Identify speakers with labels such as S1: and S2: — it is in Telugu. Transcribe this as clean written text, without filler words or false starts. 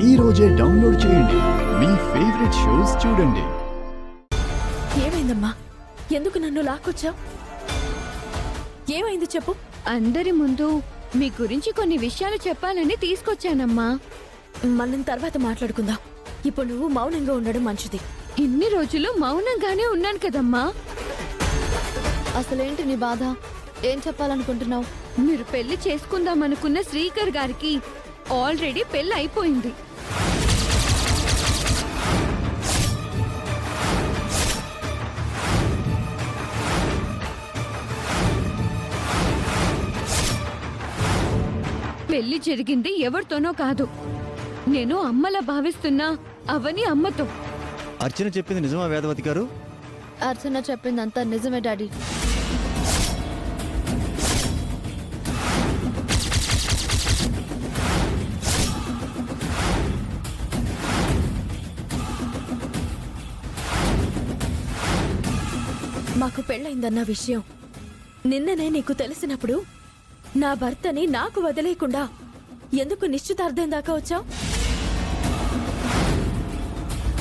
S1: ఈ రోజే డౌన్లోడ్ చేయండి. మీ ఫేవరెట్ షోస్ చూడండి.
S2: ఏమైందమ్మా? ఎందుకు నన్ను లాక్కొచ్చావు? ఏమైంది చెప్పు.
S3: అందరి ముందు మీ గురించి కొన్ని విషయాలు చెప్పాలని తీసుకొచ్చానమ్మా.
S2: మనం తర్వాత మాట్లాడుకుందాం. ఇప్పుడు నువ్వు మౌనంగా ఉండడం మంచిది.
S3: ఇన్ని రోజులు మౌనంగానే ఉన్నాను కదమ్మా.
S4: అసలేంటి నీ బాధ? ఏం చెప్పాలనుకుంటున్నావు?
S3: మీరు పెళ్లి చేసుకుందామనుకున్న శ్రీకర్ గారికి ఆల్రెడీ పెళ్లి అయిపోయింది. పెళ్లి జరిగింది ఎవరితోనో కాదు, నేను అమ్మలా భావిస్తున్నా అవని అమ్మతో.
S5: అర్చన చెప్పింది నిజమా వేదవతి గారు?
S4: అర్చన చెప్పిందంతా నిజమే డాడీ.
S2: మాకు పెళ్ళైందన్న విషయం నిన్ననే నీకు తెలిసినప్పుడు నా భర్తని నాకు వదిలేయకుండా ఎందుకు నిశ్చితార్థం దాకా వచ్చావు?